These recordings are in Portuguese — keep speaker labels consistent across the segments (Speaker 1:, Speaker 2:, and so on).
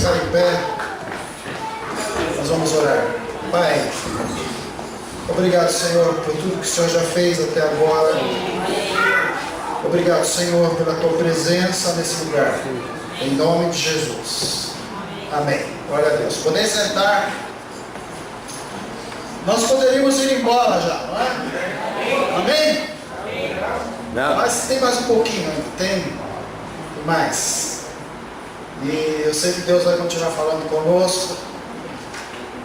Speaker 1: ficar em pé. Nós vamos orar. Pai, obrigado, Senhor, por tudo que o Senhor já fez até agora. Obrigado, Senhor, pela tua presença nesse lugar. Em nome de Jesus. Amém. Glória a Deus. Podem sentar. Nós poderíamos ir embora já, não é? Amém?
Speaker 2: Não.
Speaker 1: Mas tem mais um pouquinho ainda. Tem mais. E eu sei que Deus vai continuar falando conosco.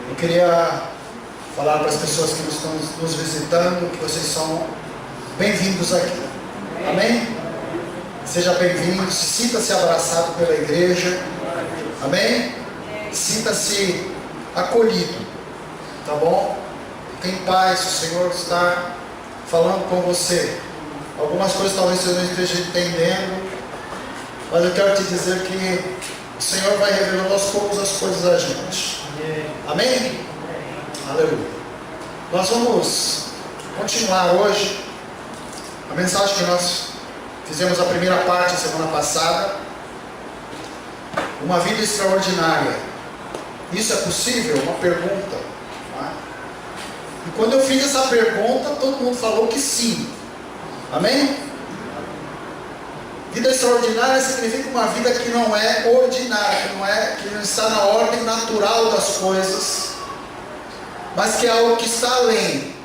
Speaker 1: Eu queria falar para as pessoas que estão nos visitando que vocês são bem-vindos aqui. Amém? Seja bem-vindo, sinta-se abraçado pela igreja. Amém? Sinta-se acolhido. Tá bom? Fique em paz, o Senhor está falando com você. Algumas coisas talvez você não esteja entendendo, mas eu quero te dizer que o Senhor vai revelando aos poucos as coisas a gente. Amém? Aleluia. Nós vamos continuar hoje a mensagem que nós fizemos a primeira parte semana passada. Uma vida extraordinária. Isso é possível? Uma pergunta. Não é? E quando eu fiz essa pergunta, todo mundo falou que sim. Amém? Vida extraordinária significa uma vida que não é ordinária, que não está na ordem natural das coisas, mas que é algo que está além.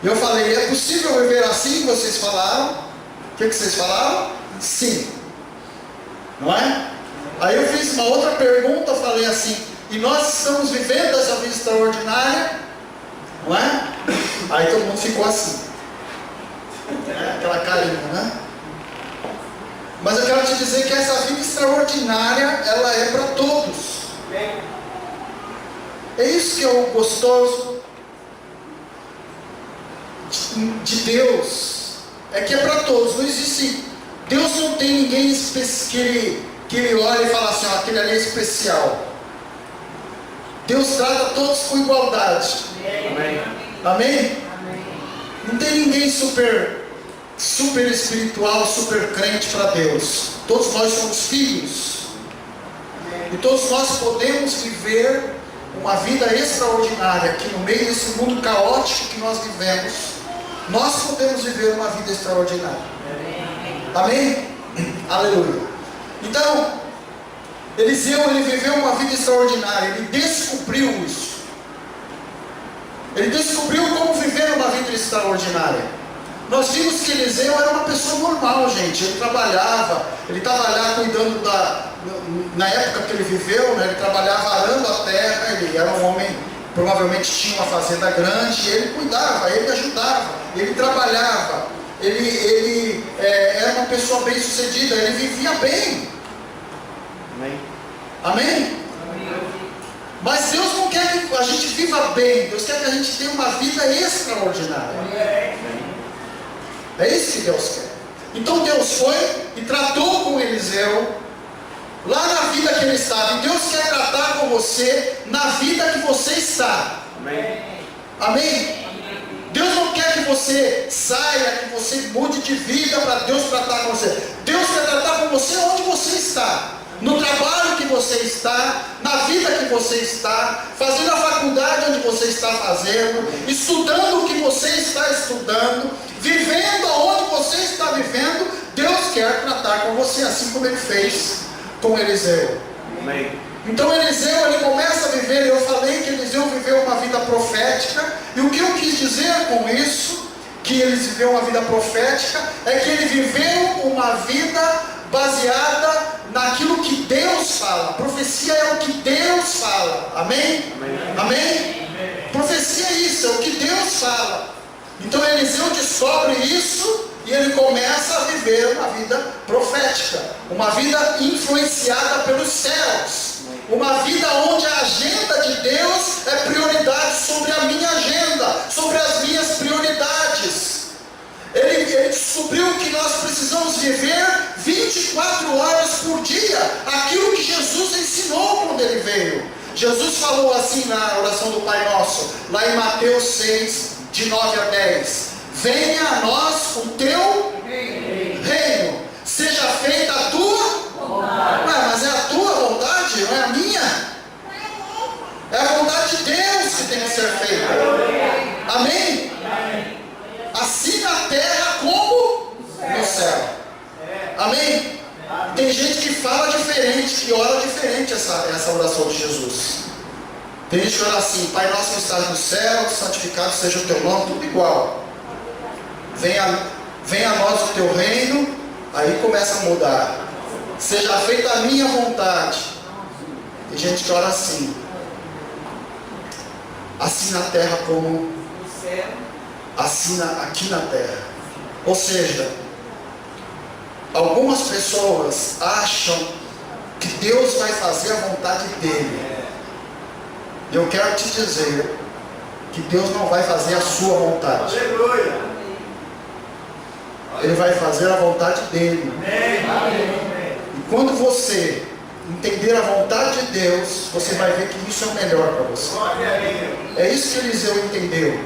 Speaker 1: E eu falei, é possível viver assim? Vocês falaram. O que vocês falaram? Sim. Não é? Aí eu fiz uma outra pergunta, falei assim, e nós estamos vivendo essa vida extraordinária? Não é? Aí todo mundo ficou assim. Aquela carinha, né? Mas eu quero te dizer que essa vida extraordinária, ela é para todos. É isso que é o gostoso de Deus. É que é para todos. Não existe. Deus não tem ninguém que ele olha e fala assim, ó, aquele ali é especial. Deus trata todos com igualdade. Amém? Amém? Não tem ninguém super espiritual, super crente para Deus. Todos nós somos filhos. E todos nós podemos viver uma vida extraordinária aqui no meio desse mundo caótico que nós vivemos. Nós podemos viver uma vida extraordinária. Amém? Aleluia. Então, Eliseu, ele viveu uma vida extraordinária. Ele descobriu isso. Ele descobriu como viver uma vida extraordinária. Nós vimos que Eliseu era uma pessoa normal, gente. Ele trabalhava, ele estava lá cuidando na época que ele viveu, né, ele trabalhava arando a terra, ele era um homem, provavelmente tinha uma fazenda grande, ele cuidava, ele ajudava, ele trabalhava, ele era uma pessoa bem sucedida, ele vivia bem. Amém? Amém? Mas Deus não quer que a gente viva bem, Deus quer que a gente tenha uma vida extraordinária. É isso que Deus quer. Então Deus foi e tratou com Eliseu, lá na vida que ele estava. E Deus quer tratar com você na vida que você está. Amém? Amém? Deus não quer que você saia, que você mude de vida para Deus tratar com você. Deus quer tratar com você onde você está. No trabalho que você está, na vida que você está, fazendo a faculdade onde você está fazendo, estudando o que você está estudando, vivendo aonde você está vivendo. Deus quer tratar com você, assim como ele fez com Eliseu. Amém. Então Eliseu, ele começa a viver, eu falei que Eliseu viveu uma vida profética, e o que eu quis dizer com isso, que ele viveu uma vida profética, é que ele viveu uma vida baseada naquilo que Deus fala. Profecia é o que Deus fala. Amém? Amém? Amém? Profecia é isso, é o que Deus fala. Então Eliseu descobre isso e ele começa a viver uma vida profética, uma vida influenciada pelos céus, uma vida onde a agenda de Deus é prioridade sobre a minha agenda, sobre as minhas prioridades. Ele descobriu que nós precisamos viver 24 horas por dia aquilo que Jesus ensinou quando ele veio. Jesus falou assim na oração do Pai Nosso, lá em Mateus 6, de 9 a 10: venha a nós o teu reino, seja feita a tua vontade. Mas é a tua vontade? não é a minha. É a vontade de Deus que tem que ser feita. Amém? Assim na terra como no céu. Amém? Tem gente que fala diferente, que ora diferente essa oração de Jesus. Tem gente que ora assim: Pai nosso que estás no céu, santificado seja o teu nome, tudo igual. Venha a nós o teu reino. Aí começa a mudar. Seja feita a minha vontade. Tem gente que ora assim: assim na terra como no céu, assim aqui na terra. Ou seja, algumas pessoas acham que Deus vai fazer a vontade dele. E eu quero te dizer que Deus não vai fazer a sua vontade. Ele vai fazer a vontade dele. E quando você entender a vontade de Deus, você vai ver que isso é o melhor para você. É isso que Eliseu entendeu.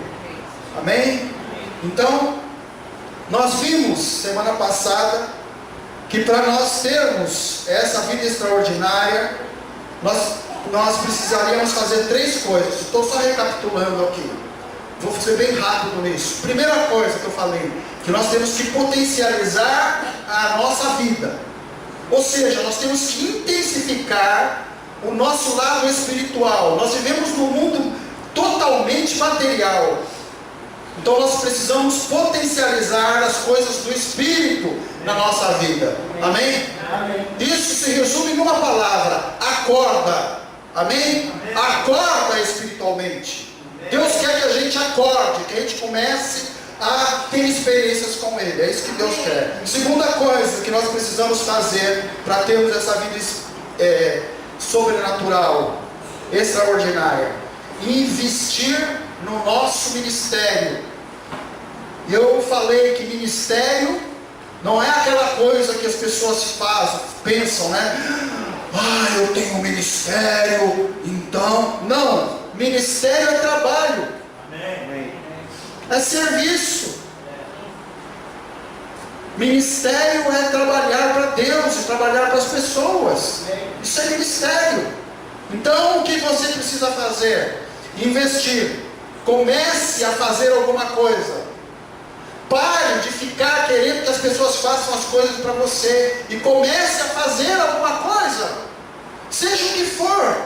Speaker 1: Amém? Então, nós vimos semana passada que para nós termos essa vida extraordinária, nós precisaríamos fazer 3 coisas. Estou só recapitulando aqui. Vou ser bem rápido nisso. Primeira coisa que eu falei, que nós temos que potencializar a nossa vida. Ou seja, nós temos que intensificar o nosso lado espiritual. Nós vivemos num mundo totalmente material. Então nós precisamos potencializar as coisas do Espírito na nossa vida. Amém? Amém. Isso se resume numa palavra: acorda. Amém? Acorda espiritualmente. Deus quer que a gente acorde, que a gente comece a ter experiências com Ele. É isso que Deus quer. Segunda coisa que nós precisamos fazer para termos essa vida sobrenatural, extraordinária: investir no nosso ministério. Eu falei que ministério não é aquela coisa que as pessoas pensam, né? Ah, eu tenho um ministério, então... Não, ministério é trabalho. Amém. É serviço. Ministério é trabalhar para Deus e trabalhar para as pessoas. Isso é ministério. Então o que você precisa fazer? Investir. Comece a fazer alguma coisa. Pare de ficar querendo que as pessoas façam as coisas para você e comece a fazer alguma coisa, seja o que for.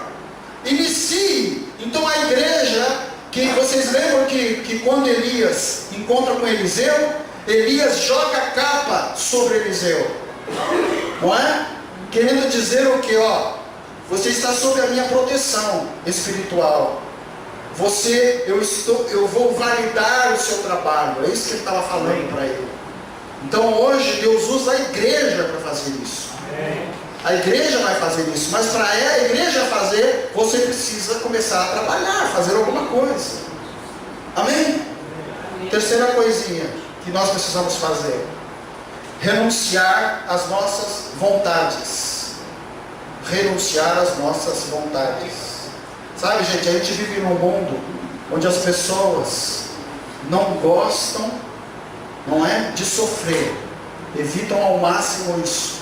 Speaker 1: Inicie. Então a igreja, que vocês lembram que quando Elias encontra com Eliseu, Elias joga a capa sobre Eliseu, não é? Querendo dizer o que? Você está sob a minha proteção espiritual. Eu vou validar o seu trabalho. É isso que ele estava falando para ele. Então hoje Deus usa a igreja para fazer isso. A igreja vai fazer isso. Mas para a igreja fazer, você precisa começar a trabalhar, fazer alguma coisa. Amém? Terceira coisinha que nós precisamos fazer: renunciar às nossas vontades. Renunciar às nossas vontades. Sabe, gente, a gente vive num mundo onde as pessoas não gostam, não é, de sofrer, evitam ao máximo isso.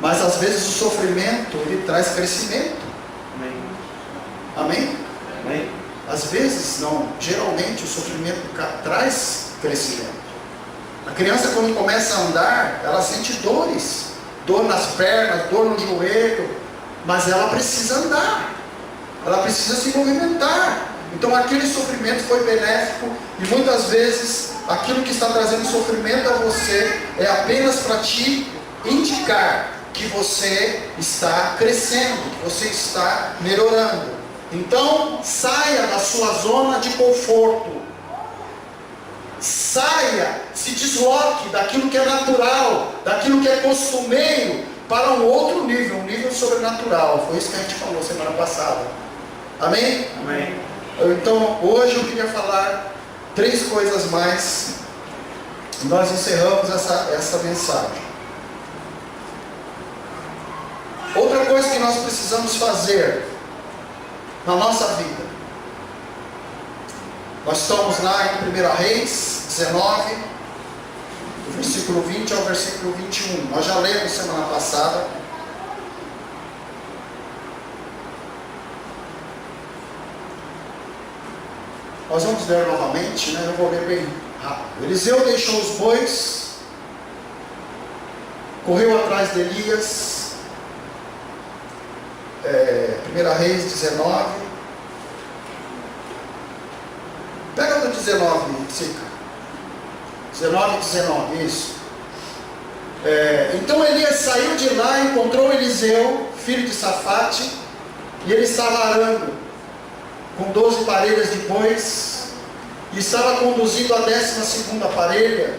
Speaker 1: Mas às vezes o sofrimento, ele traz crescimento. Amém? Amém? Às vezes não, geralmente o sofrimento traz crescimento. A criança, quando começa a andar, ela sente dores, dor nas pernas, dor no joelho, mas ela precisa andar. Ela precisa se movimentar. Então aquele sofrimento foi benéfico. E muitas vezes aquilo que está trazendo sofrimento a você é apenas para te indicar que você está crescendo, que você está melhorando. Então saia da sua zona de conforto. Saia, se desloque daquilo que é natural, daquilo que é costumeiro, para um outro nível, um nível sobrenatural. Foi isso que a gente falou semana passada. Amém? Amém. Então, hoje eu queria falar 3 coisas mais. Nós encerramos essa mensagem. Outra coisa que nós precisamos fazer na nossa vida. Nós estamos lá em 1 Reis 19, do versículo 20 ao versículo 21. Nós já lemos semana passada. Nós vamos ler novamente, né? Eu vou ler bem rápido. Eliseu deixou os bois, correu atrás de Elias. 1 Reis 19. Pega do 19, Sica. 19, isso. Então Elias saiu de lá e encontrou Eliseu, filho de Safate, e ele estava arando com 12 parelhas de bois, e estava conduzindo a 12ª parelha.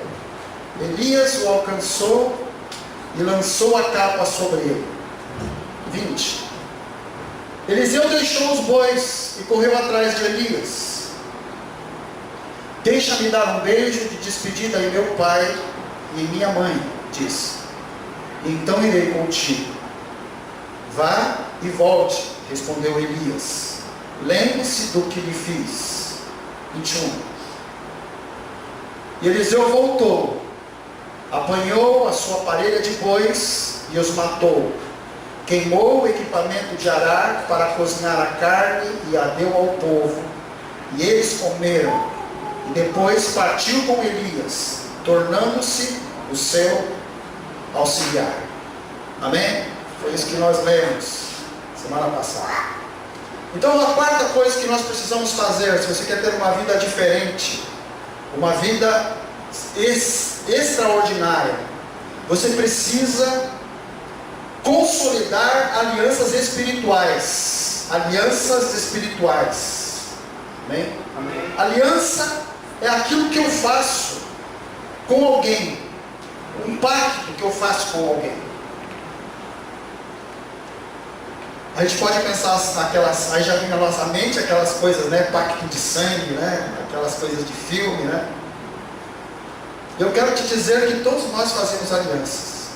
Speaker 1: Elias o alcançou e lançou a capa sobre ele. 20. Eliseu deixou os bois e correu atrás de Elias. Deixa-me dar um beijo de despedida em meu pai e em minha mãe, disse. Então irei contigo. Vá e volte, respondeu Elias. Lembre-se do que lhe fiz. 21. E Eliseu voltou, apanhou a sua parelha de bois e os matou. Queimou o equipamento de arar para cozinhar a carne e a deu ao povo. E eles comeram. E depois partiu com Elias, tornando-se o seu auxiliar. Amém? Foi isso que nós lemos semana passada. Então a quarta coisa que nós precisamos fazer, se você quer ter uma vida diferente, uma vida extraordinária, você precisa consolidar alianças espirituais. Alianças espirituais. Amém?
Speaker 2: Amém.
Speaker 1: Aliança é aquilo que eu faço com alguém, um pacto que eu faço com alguém. A gente pode pensar naquelas, aí já vem na nossa mente aquelas coisas, né? Pacto de sangue, né? Aquelas coisas de filme, né? Eu quero te dizer que todos nós fazemos alianças.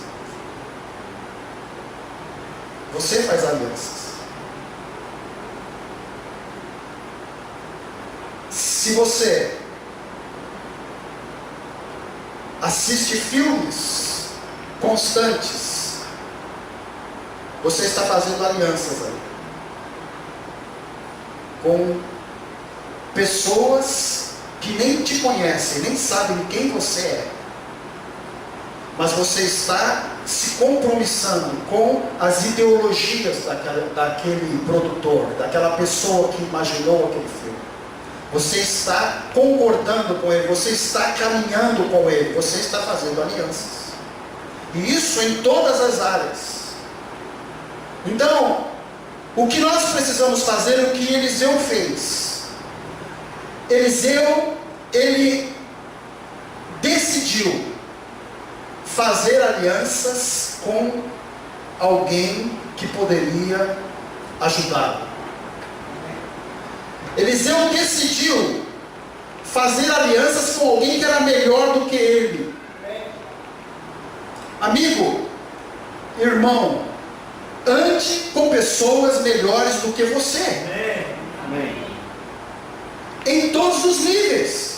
Speaker 1: Você faz alianças. Se você assiste filmes constantes, você está fazendo alianças aí com pessoas que nem te conhecem, nem sabem quem você é, mas você está se compromissando com as ideologias daquele produtor, daquela pessoa que imaginou aquele filme. Você está concordando com ele, você está caminhando com ele, você está fazendo alianças. E isso em todas as áreas. Então, o que nós precisamos fazer é o que Eliseu fez. Eliseu, ele decidiu fazer alianças com alguém que poderia ajudá-lo. Eliseu decidiu fazer alianças com alguém que era melhor do que ele. Amigo, irmão, ande com pessoas melhores do que você.
Speaker 2: Amém.
Speaker 1: Em todos os níveis.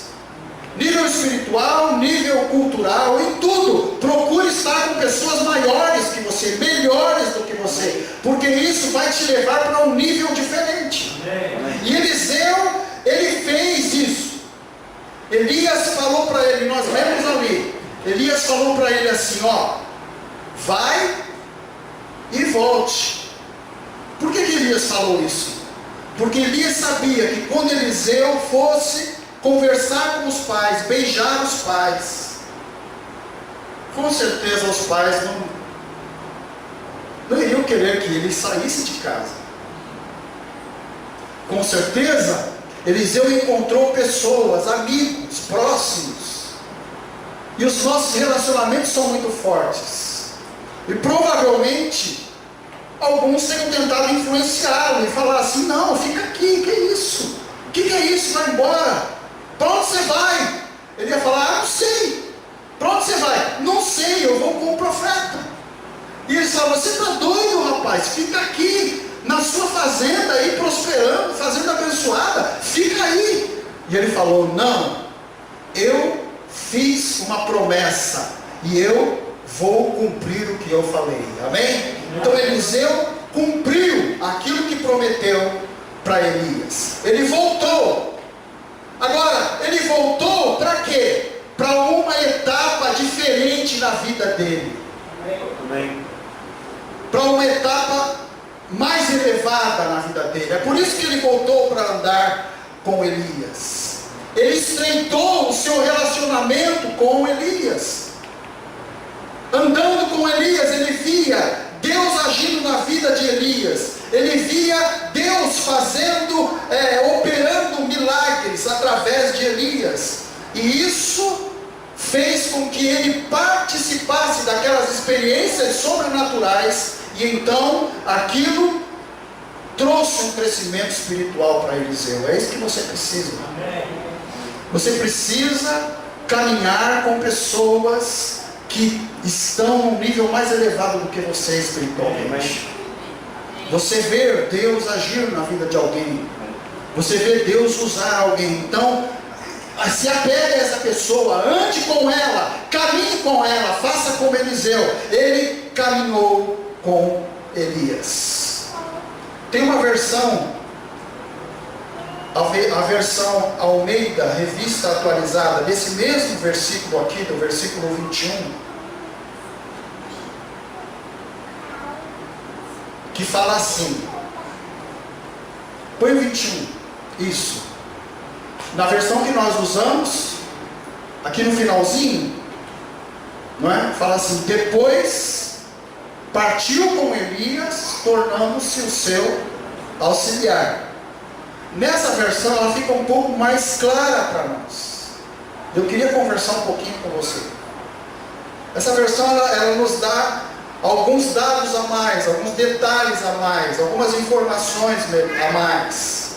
Speaker 1: Nível espiritual, nível cultural, em tudo. Procure estar com pessoas maiores que você, melhores do que você, porque isso vai te levar para um nível diferente. E Eliseu, ele fez isso. Elias falou para ele, nós lemos ali, Elias falou para ele assim, ó, vai e volte. Por que Elias falou isso? Porque Elias sabia que quando Eliseu fosse conversar com os pais, beijar os pais, com certeza os pais não iriam querer que ele saísse de casa. Com certeza Eliseu encontrou pessoas, amigos, próximos, e os nossos relacionamentos são muito fortes, e provavelmente alguns tenham tentado influenciá-lo e falar assim, não, fica aqui, que é isso? O que é isso? Vai embora. Para onde você vai? Ele ia falar, não sei. Para onde você vai? Não sei, eu vou com o profeta. E ele falou, você está doido, rapaz? Fica aqui, na sua fazenda aí, prosperando, fazenda abençoada, fica aí. E ele falou, não, eu fiz uma promessa, e eu vou cumprir o que eu falei, amém? Então Eliseu cumpriu aquilo que prometeu para Elias. Ele voltou, voltou para quê? Para uma etapa diferente na vida dele.
Speaker 2: Amém.
Speaker 1: Para uma etapa mais elevada na vida dele. É por isso que ele voltou para andar com Elias. Ele estreitou o seu relacionamento com Elias. Andando com Elias, ele via Deus agindo na vida de Elias. Ele via Deus fazendo, operando milagres através de Elias. E isso fez com que ele participasse daquelas experiências sobrenaturais. E então aquilo trouxe um crescimento espiritual para Eliseu. É isso que você precisa. Você precisa caminhar com pessoas que estão num nível mais elevado do que você espiritualmente. Você vê Deus agir na vida de alguém. Você vê Deus usar alguém. Então, se apegue a essa pessoa, ande com ela, caminhe com ela, faça como Eliseu. Ele caminhou com Elias. Tem uma versão, a versão Almeida, revista atualizada, desse mesmo versículo aqui, do versículo 21, que fala assim, põe o 21, isso, na versão que nós usamos, aqui no finalzinho, não é? Fala assim, depois partiu com Elias, tornando-se o seu auxiliar. Nessa versão ela fica um pouco mais clara para nós. Eu queria conversar um pouquinho com você. Essa versão ela nos dá alguns dados a mais, alguns detalhes a mais, algumas informações a mais.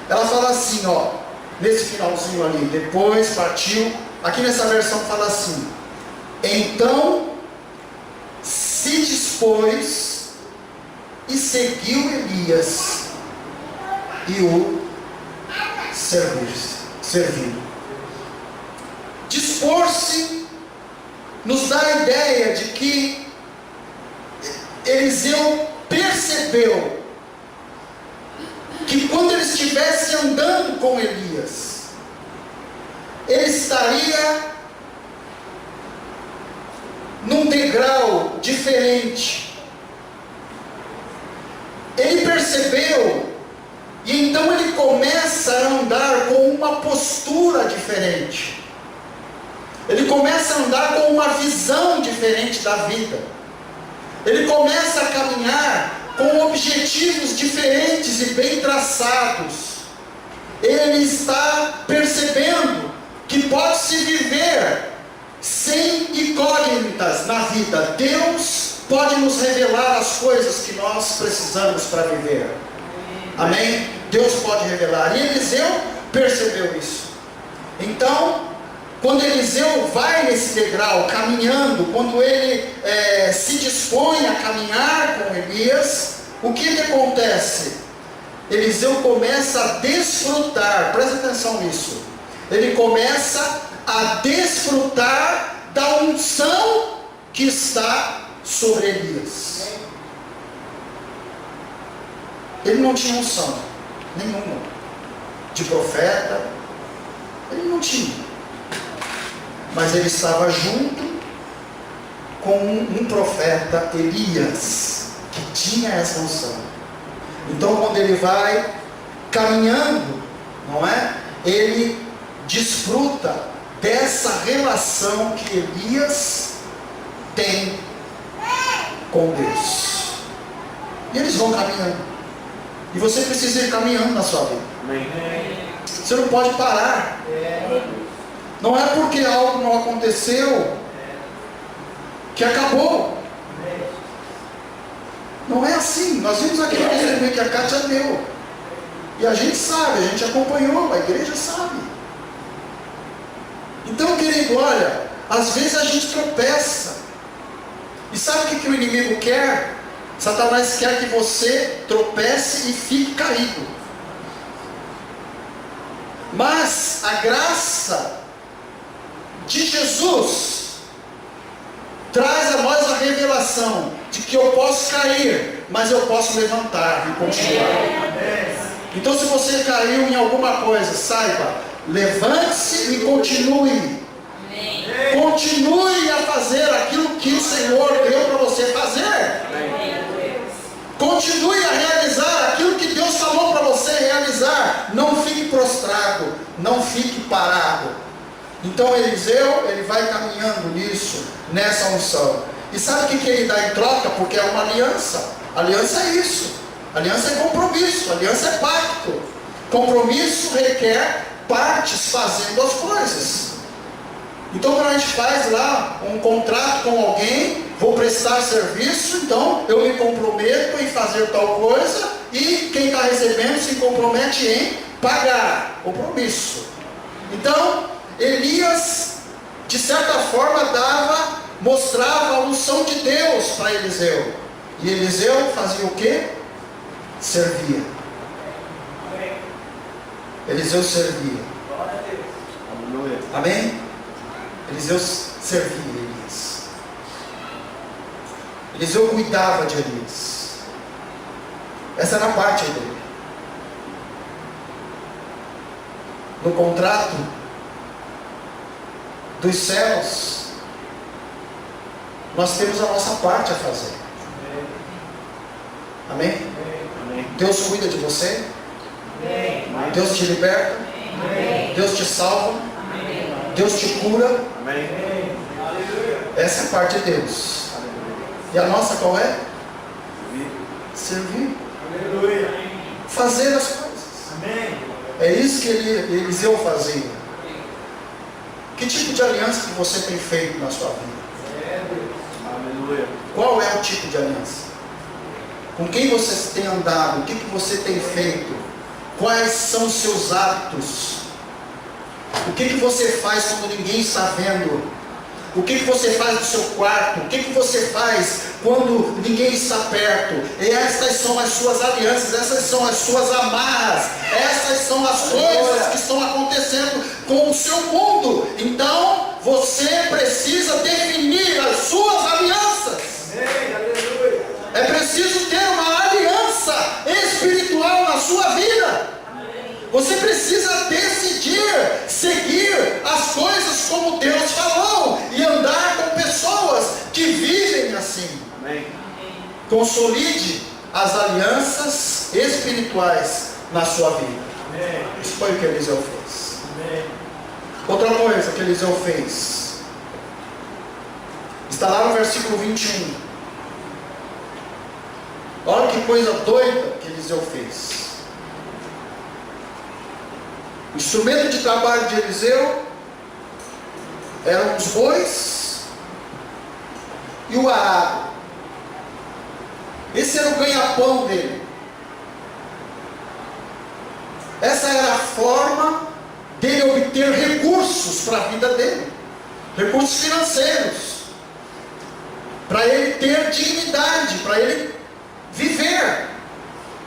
Speaker 1: Ela fala assim, ó, nesse finalzinho ali, depois partiu, aqui nessa versão fala assim, então se dispôs e seguiu Elias e o serviu. Dispor-se nos dá a ideia de que Eliseu percebeu que quando ele estivesse andando com Elias, ele estaria num degrau diferente. Ele percebeu, e então ele começa a andar com uma postura diferente. Ele começa a andar com uma visão diferente da vida. Ele começa a caminhar com objetivos diferentes e bem traçados. Ele está percebendo que pode-se viver sem incógnitas na vida. Deus pode nos revelar as coisas que nós precisamos para viver. Amém? Deus pode revelar. E Eliseu percebeu isso. Então, quando Eliseu vai nesse degrau, caminhando, quando ele se dispõe a caminhar com Elias, o que acontece? Eliseu começa a desfrutar, presta atenção nisso, ele começa a desfrutar da unção que está sobre Elias. Ele não tinha unção nenhuma de profeta, ele não tinha. Mas ele estava junto com um profeta, Elias, que tinha essa unção. Então, quando ele vai caminhando, não é? Ele desfruta dessa relação que Elias tem com Deus. E eles vão caminhando. E você precisa ir caminhando na sua vida. Você não pode parar. Não é porque algo não aconteceu que acabou. Não é assim. Nós vimos aqui no testemunho que a Kátia deu. E a gente sabe, a gente acompanhou, a igreja sabe. Então, querido, olha, às vezes a gente tropeça. E sabe o que o inimigo quer? Satanás quer que você tropece e fique caído. Mas a graça de Jesus traz a nós a revelação de que eu posso cair, mas eu posso levantar e continuar. Então, se você caiu em alguma coisa, saiba levante-se e continue. Continue a fazer aquilo que o Senhor deu para você fazer. Continue a realizar aquilo que Deus falou para você realizar. Não fique prostrado, não fique parado. Então Eliseu, ele vai caminhando nisso, nessa unção. E sabe o que ele dá em troca? Porque é uma aliança. Aliança é isso. Aliança é compromisso, aliança é pacto. Compromisso requer partes fazendo as coisas. Então quando a gente faz lá um contrato com alguém, vou prestar serviço, então eu me comprometo em fazer tal coisa, e quem está recebendo se compromete em pagar. Compromisso. Então Elias, de certa forma, mostrava a unção de Deus para Eliseu. E Eliseu fazia o quê? Servia. Eliseu servia. Amém? Eliseu servia Elias. Eliseu cuidava de Elias. Essa era a parte dele. No contrato dos céus, nós temos a nossa parte a fazer. Amém? Amém. Deus cuida de você. Amém. Deus te liberta. Amém. Deus te salva. Amém. Deus te cura. Amém. Essa é a parte de Deus. E a nossa qual é? Servir. Aleluia. Fazer as coisas. Amém. É isso que Eliseu fazia. Que tipo de aliança que você tem feito na sua vida? Aleluia. Qual é o tipo de aliança? Com quem você tem andado? O que você tem feito? Quais são os seus hábitos? O que você faz quando ninguém está vendo? O que você faz no seu quarto? O que você faz quando ninguém está perto? E essas são as suas alianças, essas são as suas amarras, essas são as coisas que estão acontecendo com o seu mundo. Então, você precisa definir as suas alianças. É preciso ter uma aliança espiritual na sua vida. Você precisa decidir seguir as coisas como Deus falou e andar com pessoas que vivem assim. Amém. Consolide as alianças espirituais na sua vida. Amém. Isso foi o que Eliseu fez. Amém. Outra coisa que Eliseu fez está lá no versículo 21. Olha que coisa doida que Eliseu fez. O instrumento de trabalho de Eliseu eram os bois e o arado. Esse era o ganha-pão dele. Essa era a forma dele obter recursos para a vida dele, recursos financeiros, para ele ter dignidade, para ele viver,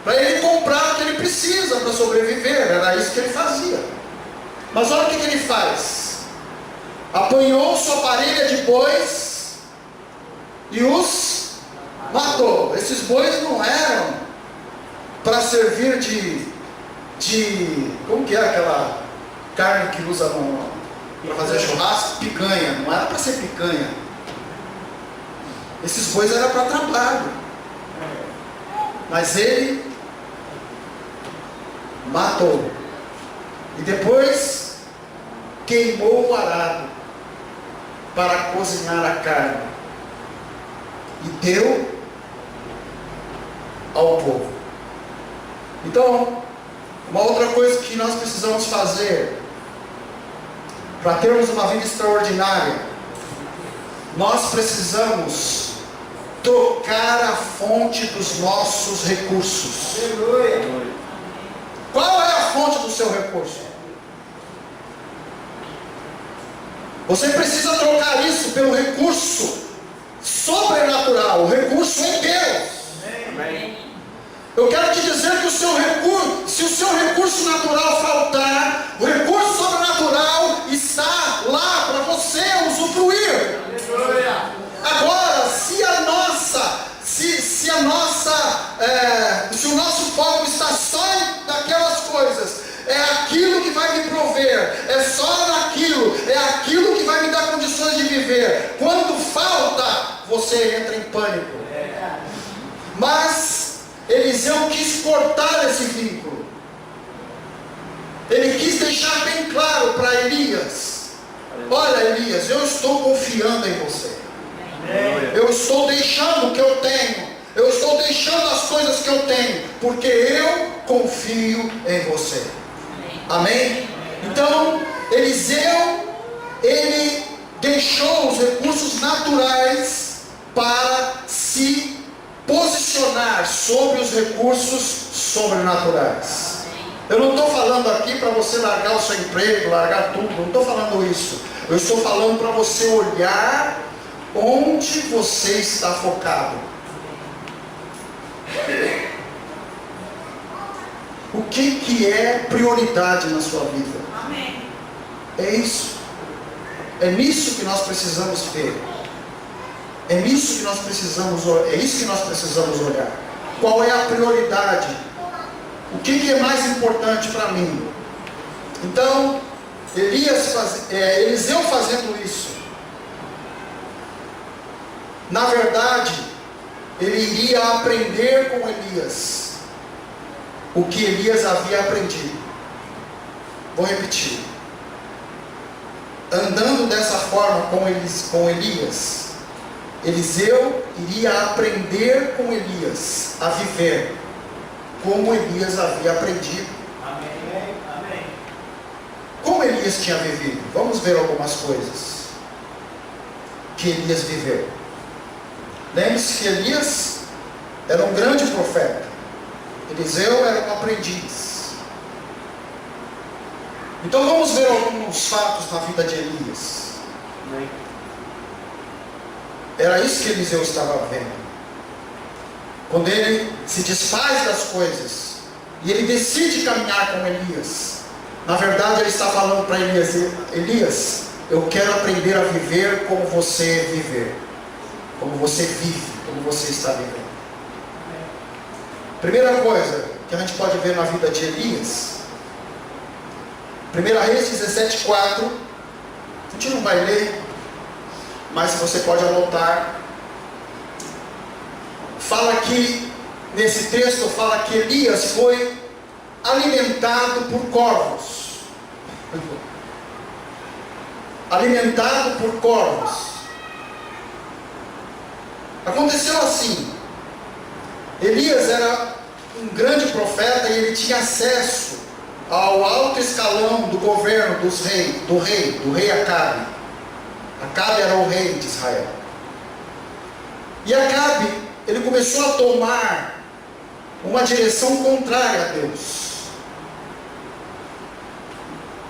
Speaker 1: para ele comprar o que ele precisa para sobreviver. Era isso que ele fazia. Mas olha o que ele faz. Apanhou sua parelha de bois e os matou. Esses bois não eram para servir de como que é aquela carne que usa para fazer churrasco? Picanha. Não era para ser picanha. Esses bois eram para trabalho. Mas ele matou. E depois queimou o arado para cozinhar a carne. E deu ao povo. Então, uma outra coisa que nós precisamos fazer para termos uma vida extraordinária, nós precisamos trocar a fonte dos nossos recursos. Aleluia. Qual é a fonte do seu recurso? Você precisa trocar isso pelo recurso sobrenatural, o recurso em Deus. Amém. Eu quero te dizer que se o seu recurso natural faltar, o recurso sobrenatural está lá para você usufruir. Aleluia. Agora, se o nosso foco está só naquelas coisas, é aquilo que vai me prover, só naquilo, é aquilo que vai me dar condições de viver. Quando falta, você entra em pânico. Mas Eliseu quis cortar esse vínculo. Ele quis deixar bem claro para Elias: olha, Elias, eu estou confiando em você. Eu estou deixando o que eu tenho. Eu estou deixando as coisas que eu tenho, porque eu confio em você. Amém? Então, Eliseu, ele deixou os recursos naturais para se posicionar sobre os recursos sobrenaturais. Eu não estou falando aqui para você largar o seu emprego, largar tudo, não estou falando isso. Eu estou falando para você olhar onde você está focado. O que é prioridade na sua vida?
Speaker 2: Amém.
Speaker 1: É isso. É nisso que nós precisamos ver. É nisso que nós precisamos, é isso que nós precisamos olhar. Qual é a prioridade? O que é mais importante para mim? Então, Eliseu fazendo isso, na verdade, ele iria aprender com Elias o que Elias havia aprendido. Vou repetir. Andando dessa forma com Elias, Eliseu iria aprender com Elias a viver como Elias havia aprendido.
Speaker 2: Amém. Amém.
Speaker 1: Como Elias tinha vivido? Vamos ver algumas coisas que Elias viveu. Lembre-se que Elias era um grande profeta. Eliseu era um aprendiz. Então vamos ver alguns fatos na vida de Elias.
Speaker 2: Amém.
Speaker 1: Era isso que Eliseu estava vendo. Quando ele se desfaz das coisas e ele decide caminhar com Elias, na verdade ele está falando para Elias: Elias, eu quero aprender a viver como você viver, como você vive, como você está vivendo. Primeira coisa que a gente pode ver na vida de Elias, 1 Reis 17:4, a gente não vai ler, mas você pode anotar. Fala que, nesse texto, fala que Elias foi alimentado por corvos. Alimentado por corvos. Aconteceu assim. Elias era um grande profeta e ele tinha acesso ao alto escalão do governo do rei Acabe. Acabe era o rei de Israel. E Acabe, ele começou a tomar uma direção contrária a Deus.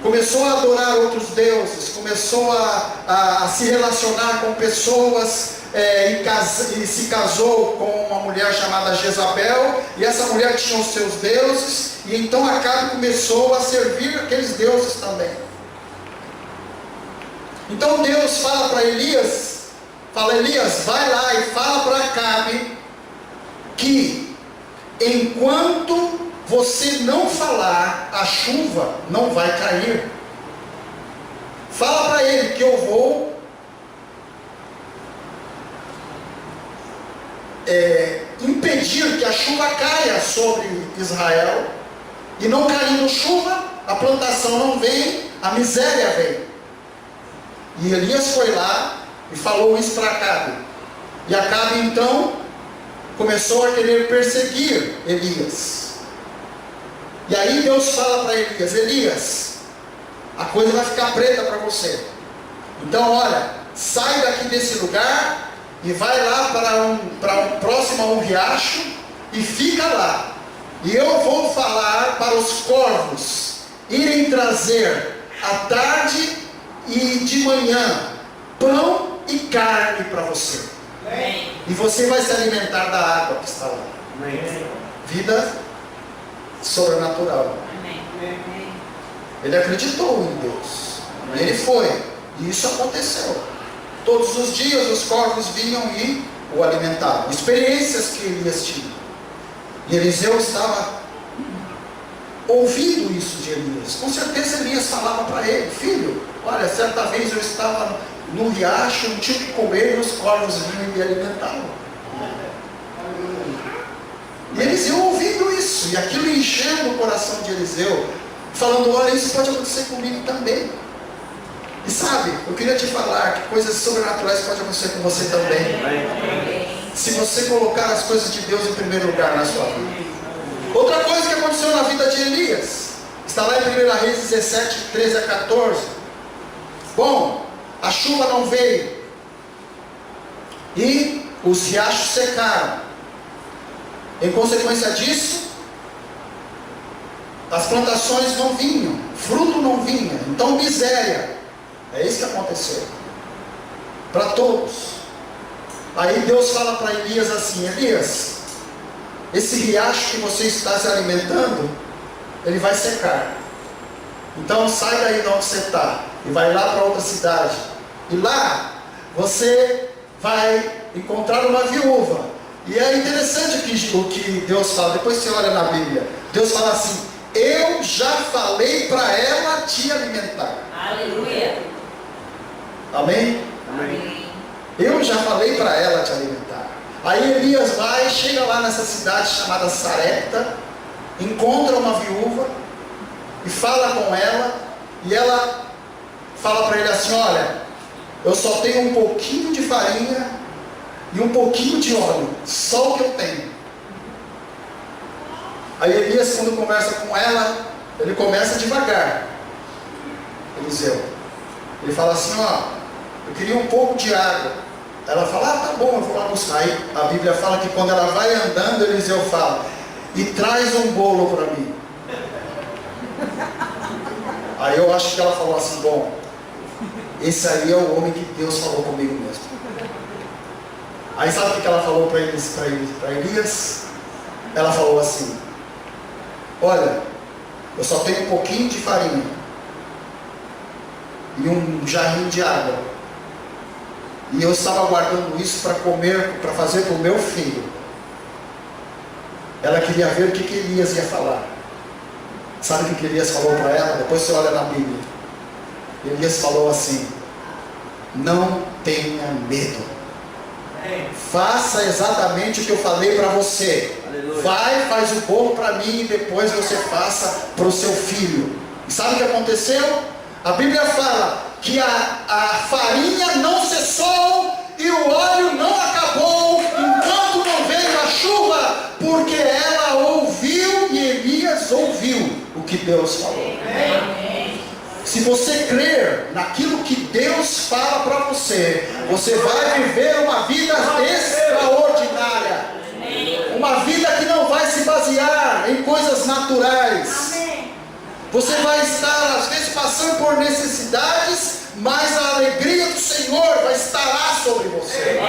Speaker 1: Começou a adorar outros deuses, começou a se relacionar com pessoas, e se casou com uma mulher chamada Jezabel, e essa mulher tinha os seus deuses, e então Acabe começou a servir aqueles deuses também. Então Deus fala para Elias, Elias, vai lá e fala para Acabe que enquanto você não falar, a chuva não vai cair. Fala para ele que eu vou impedir que a chuva caia sobre Israel, e não caindo chuva, a plantação não vem, a miséria vem. E Elias foi lá e falou isso para Acabe. E Acabe então começou a querer perseguir Elias. E aí Deus fala para Elias: Elias, a coisa vai ficar preta para você. Então olha, sai daqui desse lugar e vai lá para próximo a um riacho e fica lá. E eu vou falar para os corvos irem trazer à tarde e de manhã pão e carne para você.
Speaker 2: Amém.
Speaker 1: E você vai se alimentar da água que está lá.
Speaker 2: Amém.
Speaker 1: Vida sobrenatural.
Speaker 2: Amém.
Speaker 1: Ele acreditou em Deus. Ele foi. E isso aconteceu. Todos os dias os corvos vinham e o alimentavam. Experiências que Elias tinha. E Eliseu estava ouvindo isso de Elias. Com certeza Elias falava para ele: filho, olha, certa vez eu estava no riacho, não tinha o que comer, e os corvos vinham e me alimentavam. E Eliseu ouvindo isso, e aquilo enchendo o coração de Eliseu, falando: olha, isso pode acontecer comigo também. E sabe, eu queria te falar que coisas sobrenaturais podem acontecer com você também, se você colocar as coisas de Deus em primeiro lugar na sua vida. Outra coisa que aconteceu na vida de Elias, está lá em 1 Reis 17, 13 a 14. Bom, a chuva não veio, e os riachos secaram. Em consequência disso, as plantações não vinham, fruto não vinha, então miséria. É isso que aconteceu para todos. Aí Deus fala para Elias assim: Elias, esse riacho que você está se alimentando, ele vai secar. Então sai daí de onde você está e vai lá para outra cidade. E lá você vai encontrar uma viúva. E é interessante o que Deus fala. Depois você olha na Bíblia, Deus fala assim: eu já falei para ela te alimentar.
Speaker 3: Aleluia.
Speaker 1: Amém?
Speaker 3: Amém.
Speaker 1: Eu já falei para ela te alimentar. Aí Elias vai, chega lá nessa cidade chamada Sarepta, encontra uma viúva e fala com ela, e ela fala para ele assim: olha, eu só tenho um pouquinho de farinha e um pouquinho de óleo, só o que eu tenho. Aí Elias, quando conversa com ela, ele começa devagar. Eliseu, ele fala assim: ó, eu queria um pouco de água. Ela fala: ah, tá bom, eu vou lá buscar. Aí a Bíblia fala que quando ela vai andando, Eliseu fala: e traz um bolo para mim. Aí eu acho que ela falou assim: bom, esse aí é o homem que Deus falou comigo mesmo. Aí sabe o que ela falou para Elias? Ela falou assim: olha, eu só tenho um pouquinho de farinha e um jarrinho de água, e eu estava guardando isso para comer, para fazer para o meu filho. Ela queria ver o que Elias ia falar. Sabe o que Elias falou para ela? Depois você olha na Bíblia. Elias falou assim: não tenha medo, faça exatamente o que eu falei para você. Aleluia. Vai, faz o bolo para mim, e depois você faça para o seu filho. E sabe o que aconteceu? A Bíblia fala que a farinha não cessou e o óleo não acabou enquanto não veio a chuva, porque ela ouviu e Elias ouviu o que Deus falou. Se você crer naquilo que Deus fala para você, você vai viver uma vida extraordinária, uma vida que não vai se basear em coisas naturais. Você vai estar às vezes passando por necessidades, mas a alegria do Senhor vai estar lá sobre você.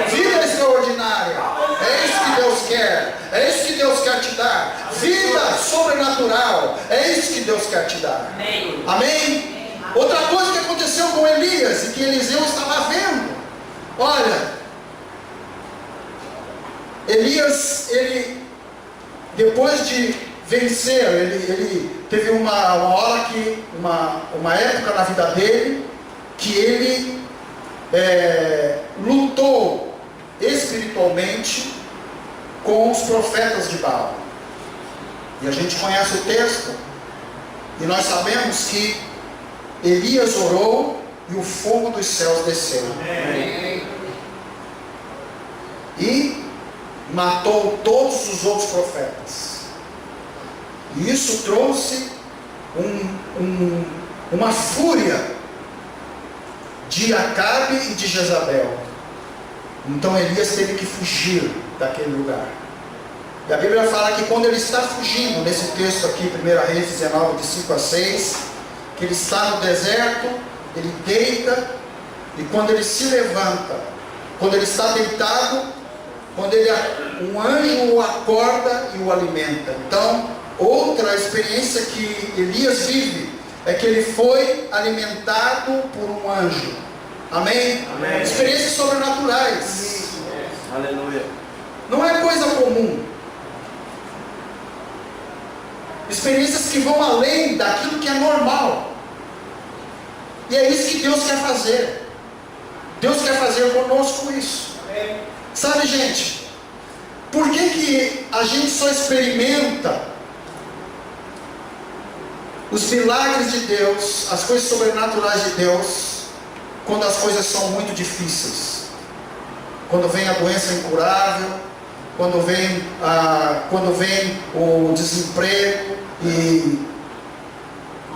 Speaker 1: Vida extraordinária, é isso que Deus quer, é isso que Deus quer te dar. Vida sobrenatural, é isso que Deus quer te dar. Amém? Outra coisa que aconteceu com Elias e que Eliseu estava vendo: olha, Elias, ele, depois de vencer, ele teve uma hora que, uma época na vida dele, que ele lutou espiritualmente com os profetas de Baal. E a gente conhece o texto, e nós sabemos que Elias orou e o fogo dos céus desceu. E matou todos os outros profetas. E isso trouxe uma fúria de Acabe e de Jezabel. Então Elias teve que fugir daquele lugar. E a Bíblia fala que quando ele está fugindo, nesse texto aqui, 1 Reis 19, de 5 a 6, que ele está no deserto, ele deita, e quando ele se levanta, quando ele está deitado, um anjo o acorda e o alimenta. Então, outra experiência que Elias vive é que ele foi alimentado por um anjo. Amém?
Speaker 2: Amém.
Speaker 1: Experiências sobrenaturais.
Speaker 2: Aleluia.
Speaker 1: Não é coisa comum. experiências que vão além daquilo que é normal. E é isso que Deus quer fazer. Deus quer fazer conosco isso. Sabe, gente, por que a gente só experimenta os milagres de Deus, as coisas sobrenaturais de Deus, quando as coisas são muito difíceis? Quando vem a doença incurável, quando vem o desemprego e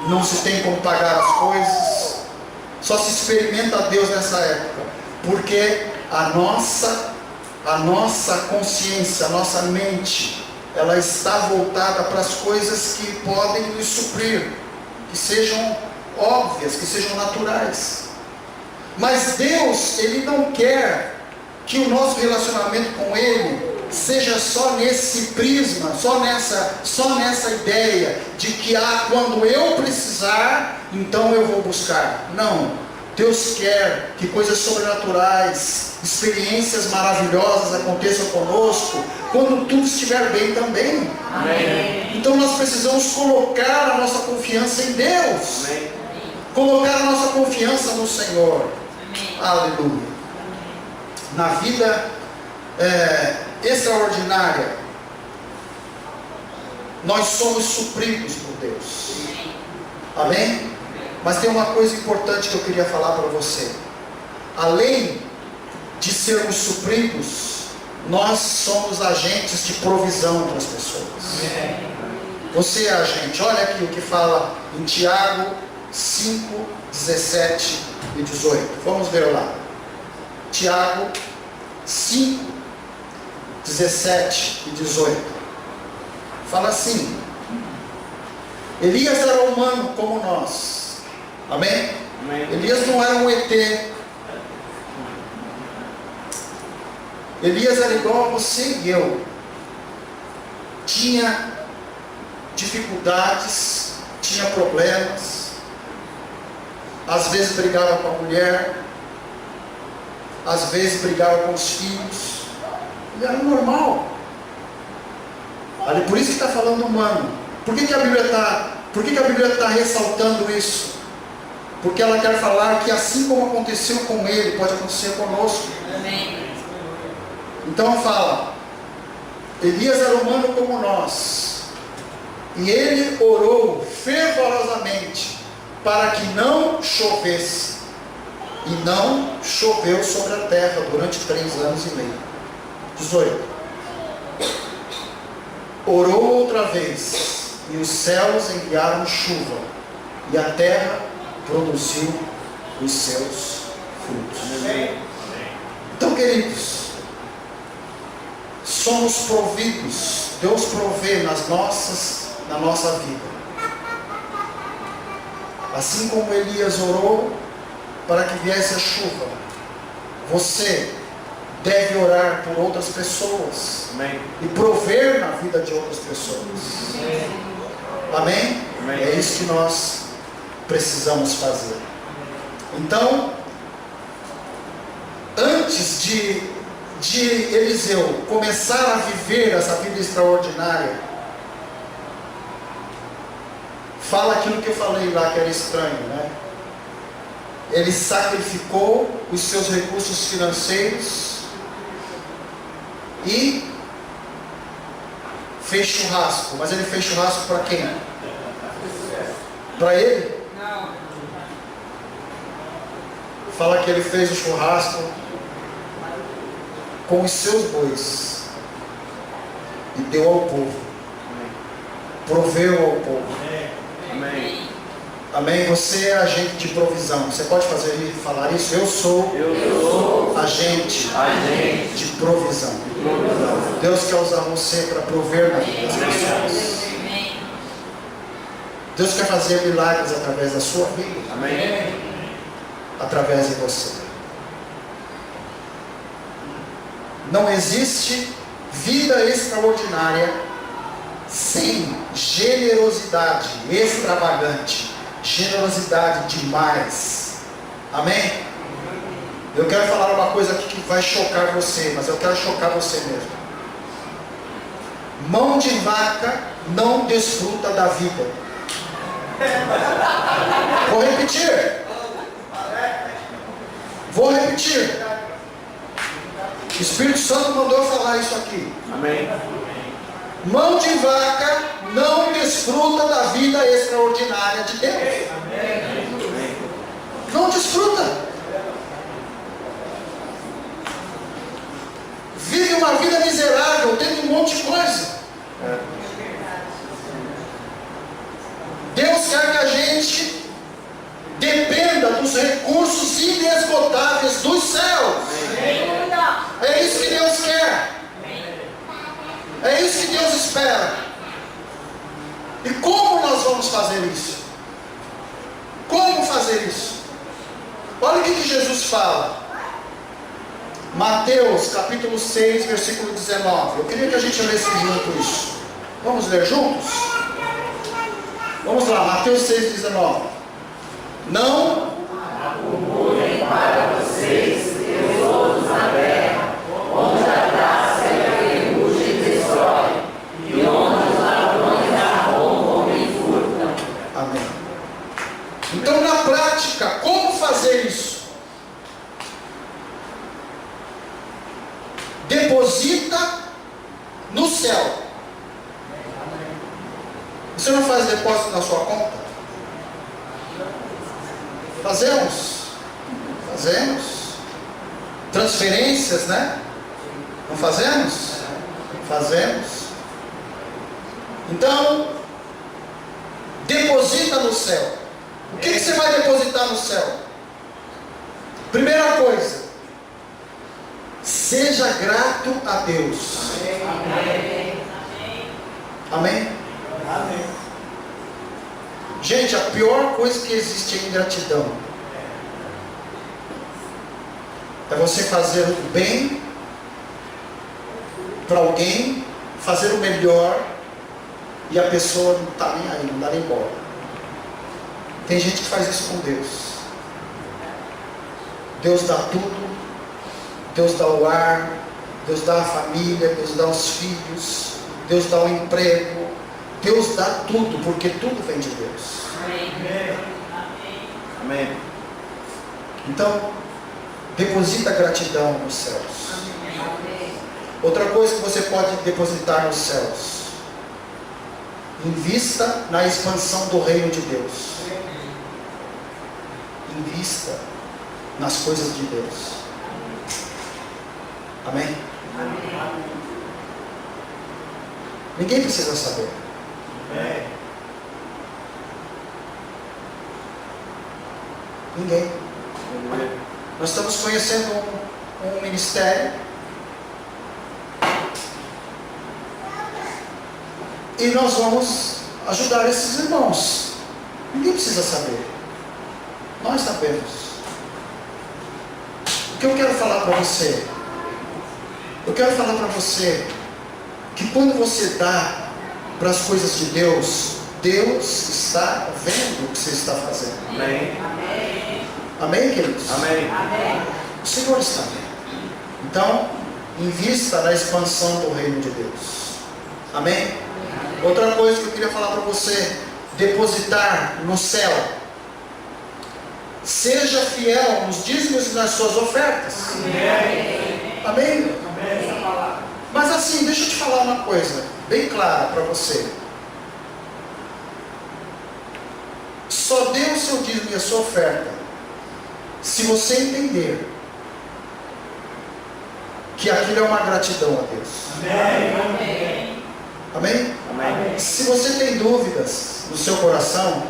Speaker 1: não se tem como pagar as coisas. Só se experimenta a Deus nessa época, porque a nossa consciência, a nossa mente, ela está voltada para as coisas que podem nos suprir, que sejam óbvias, que sejam naturais. Mas Deus, Ele não quer que o nosso relacionamento com Ele seja só nesse prisma, só nessa ideia de que quando eu precisar, então eu vou buscar. Não. Deus quer que coisas sobrenaturais, experiências maravilhosas aconteçam conosco quando tudo estiver bem também. Amém. Então nós precisamos colocar a nossa confiança em Deus. Amém. Colocar a nossa confiança no Senhor. Amém. Aleluia. Na vida extraordinária, nós somos supridos por Deus. Amém? Mas tem uma coisa importante que eu queria falar para você. Além de sermos supridos, nós somos agentes de provisão para as pessoas. Você é agente. Olha aqui o que fala em Tiago 5, 17 e 18. Vamos ver lá. Tiago 5, 17 e 18. Fala assim: Elias era humano como nós. Amém? Amém. Elias não era um ET. Elias era igual a você e eu. Tinha dificuldades, tinha problemas. Às vezes brigava com a mulher, às vezes brigava com os filhos. E era normal. Por isso que está falando humano. Por que a Bíblia está ressaltando isso? Porque ela quer falar que assim como aconteceu com ele, pode acontecer conosco. Amém. Então fala: Elias era humano como nós, e ele orou fervorosamente para que não chovesse, e não choveu sobre a terra durante 3 anos e meio. 18. Orou outra vez, e os céus enviaram chuva, e a terra produziu os seus frutos. Amém. Então, queridos, somos providos. Deus provê na nossa vida. Assim como Elias orou para que viesse a chuva, você deve orar por outras pessoas. Amém. E prover na vida de outras pessoas. Amém? Amém? É isso que nós precisamos fazer. Então, antes de Eliseu começar a viver essa vida extraordinária, fala aquilo que eu falei lá que era estranho, né? Ele sacrificou os seus recursos financeiros e fez churrasco. Mas ele fez churrasco para quem? Para ele? Não. Fala que ele fez o churrasco com os seus bois e deu ao povo. Proveu ao povo. Amém. Amém. Você é agente de provisão. Você pode falar isso? Eu sou agente de provisão. Deus quer usar você para prover na vida das pessoas. Deus quer fazer milagres através da sua vida. Amém. Através de você. Não existe vida extraordinária sem generosidade extravagante. Generosidade demais. Amém? Eu quero falar uma coisa aqui que vai chocar você, mas eu quero chocar você mesmo. Mão de vaca não desfruta da vida. Vou repetir. O Espírito Santo mandou eu falar isso aqui.
Speaker 2: Amém.
Speaker 1: Mão de vaca não desfruta da vida extraordinária de Deus. Não desfruta. Vive uma vida miserável, tendo um monte de coisa. Deus quer que a gente dependa dos recursos inesgotáveis dos céus. É isso que Deus quer. É isso que Deus espera. E como nós vamos fazer isso? Como fazer isso? Olha o que Jesus fala. Mateus capítulo 6, versículo 19. Eu queria que a gente lesse junto isso. Vamos ler juntos? Vamos lá, Mateus 6, 19. Não acumulem para vocês tesouros na terra, onde a traça e a ferrugem destrói, e onde os ladrões arrombam e furtam. Amém. Então, na prática, como fazer isso? Deposita no céu. Você não faz depósito na sua conta? Fazemos. Transferências, né? Não fazemos? Fazemos. Então, deposita no céu. O que você vai depositar no céu? Primeira coisa, seja grato a Deus. Amém?
Speaker 2: Amém.
Speaker 1: Gente, a pior coisa que existe é ingratidão. É você fazer o bem para alguém, fazer o melhor, e a pessoa não está nem aí, não dá nem bola. Tem gente que faz isso com Deus. Deus dá tudo, Deus dá o ar, Deus dá a família, Deus dá os filhos, Deus dá o emprego, Deus dá tudo, porque tudo vem de Deus.
Speaker 2: Amém.
Speaker 1: Então, deposita gratidão nos céus. Outra coisa que você pode depositar nos céus: invista na expansão do reino de Deus. Invista nas coisas de Deus. Amém? Ninguém precisa saber.
Speaker 2: Amém.
Speaker 1: Ninguém. Nós estamos conhecendo um ministério, e nós vamos ajudar esses irmãos. Ninguém precisa saber. Nós sabemos. O que eu quero falar para você? Eu quero falar para você que quando você dá para as coisas de Deus, Deus está vendo o que você está fazendo.
Speaker 2: Amém.
Speaker 1: Amém, queridos?
Speaker 2: Amém.
Speaker 1: O Senhor está vendo. Então, invista na expansão do reino de Deus. Amém? Outra coisa que eu queria falar para você: depositar no céu. Seja fiel nos dízimos e nas suas ofertas. Amém? Mas assim, deixa eu te falar uma coisa bem clara para você. Só dê o seu dízimo e a sua oferta se você entender que aquilo é uma gratidão a Deus. Amém?
Speaker 2: Amém.
Speaker 1: Se você tem dúvidas no seu coração,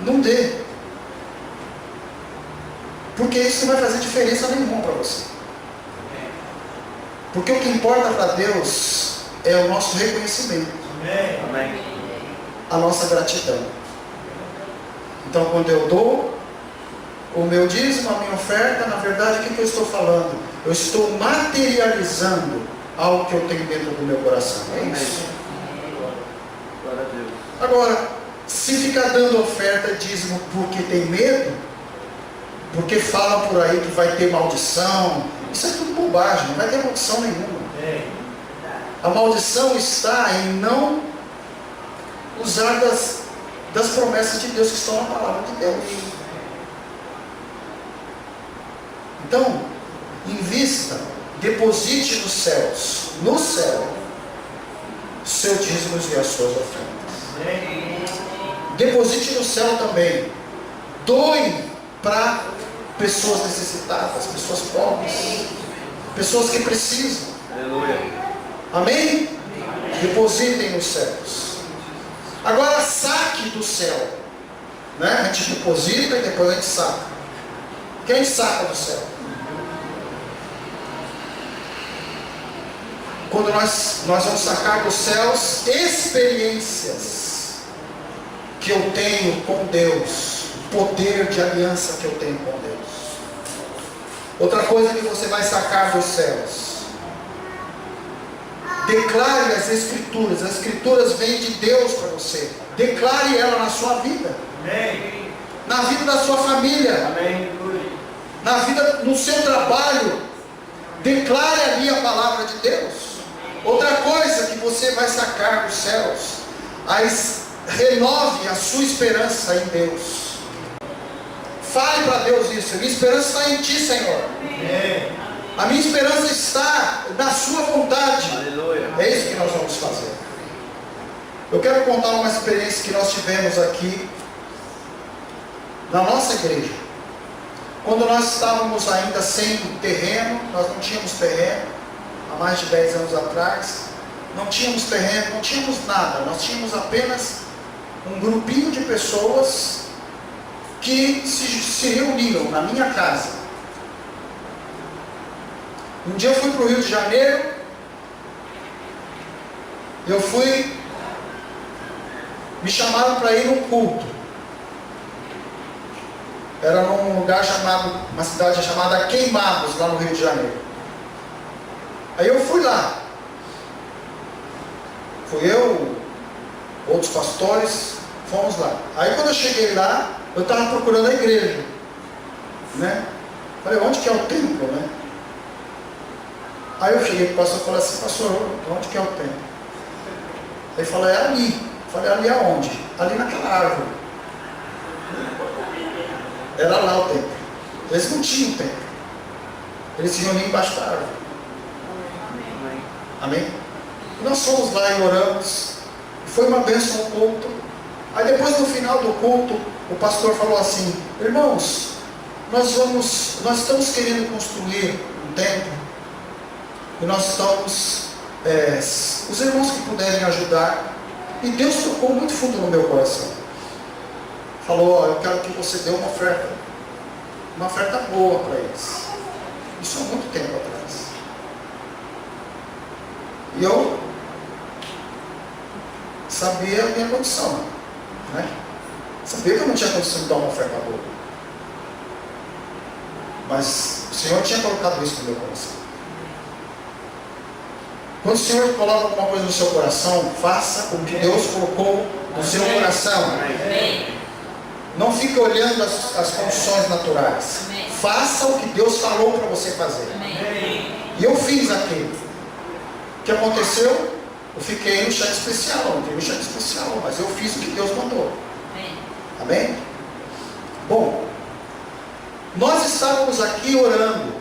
Speaker 1: não dê, porque isso não vai fazer diferença nenhuma para você. Porque o que importa para Deus é o nosso reconhecimento,
Speaker 2: Amém.
Speaker 1: a nossa gratidão. Então, quando eu dou o meu dízimo, a minha oferta, na verdade, o que eu estou falando? Eu estou materializando algo que eu tenho dentro do meu coração. É isso.
Speaker 2: Glória a Deus.
Speaker 1: Agora, se ficar dando oferta e dízimo porque tem medo, porque falam por aí que vai ter maldição, isso é tudo bobagem, não vai ter maldição nenhuma. A maldição está em não usar das promessas de Deus que estão na palavra de Deus. Então, invista, deposite nos céus, no céu, seus dízimos e as suas ofertas. Deposite no céu também. Doe para pessoas necessitadas, pessoas pobres, pessoas que precisam.
Speaker 2: Aleluia.
Speaker 1: Amém? Depositem nos céus. Agora saque do céu, né? A gente deposita e depois a gente saca. Quem saca do céu? Quando nós vamos sacar dos céus experiências que eu tenho com Deus, o poder de aliança que eu tenho com Deus. Outra coisa que você vai sacar dos céus: declare as escrituras vêm de Deus para você. Declare ela na sua vida.
Speaker 2: Amém.
Speaker 1: Na vida da sua família.
Speaker 2: Amém.
Speaker 1: Na vida, no seu trabalho. Declare ali a palavra de Deus. Outra coisa que você vai sacar dos céus: renove a sua esperança em Deus. Fale para Deus isso: minha esperança está em Ti, Senhor.
Speaker 2: Amém.
Speaker 1: A minha esperança está na sua vontade.
Speaker 2: Aleluia.
Speaker 1: É isso que nós vamos fazer. Eu quero contar uma experiência que nós tivemos aqui na nossa igreja. Quando nós estávamos ainda sem terreno, nós não tínhamos terreno, há mais de 10 anos atrás, não tínhamos terreno, não tínhamos nada, nós tínhamos apenas um grupinho de pessoas que se reuniram na minha casa. Um dia eu fui para o Rio de Janeiro, me chamaram para ir num culto. Era num lugar uma cidade chamada Queimados, lá no Rio de Janeiro. Aí eu fui lá. Fui eu, outros pastores, fomos lá. Aí quando eu cheguei lá, eu estava procurando a igreja, né? Falei, onde que é o templo, né? Aí eu cheguei para o pastor e falei assim: pastor, onde que é o templo? Ele falou: é ali. Eu falei: ali aonde? Ali naquela árvore. Era lá o templo. Eles não tinham templo. Eles se reuniam embaixo da árvore. Amém? E nós fomos lá e oramos. Foi uma bênção o culto. Aí depois, no final do culto, o pastor falou assim: irmãos, nós estamos querendo construir um templo. E nós estamos, os irmãos que puderem ajudar. E Deus tocou muito fundo no meu coração. Falou: eu quero que você dê uma oferta boa para eles. Isso há muito tempo atrás. E eu sabia a minha condição, né? Sabia que eu não tinha condição de dar uma oferta boa. Mas o Senhor tinha colocado isso no meu coração. Quando o Senhor coloca alguma coisa no seu coração, faça o que Deus colocou no seu coração. Não fique olhando as condições naturais. Faça o que Deus falou para você fazer. E eu fiz aquilo. O que aconteceu? Eu fiquei no cheque especial. Não tenho cheque especial, mas eu fiz o que Deus mandou. Amém? Bom, nós estávamos aqui orando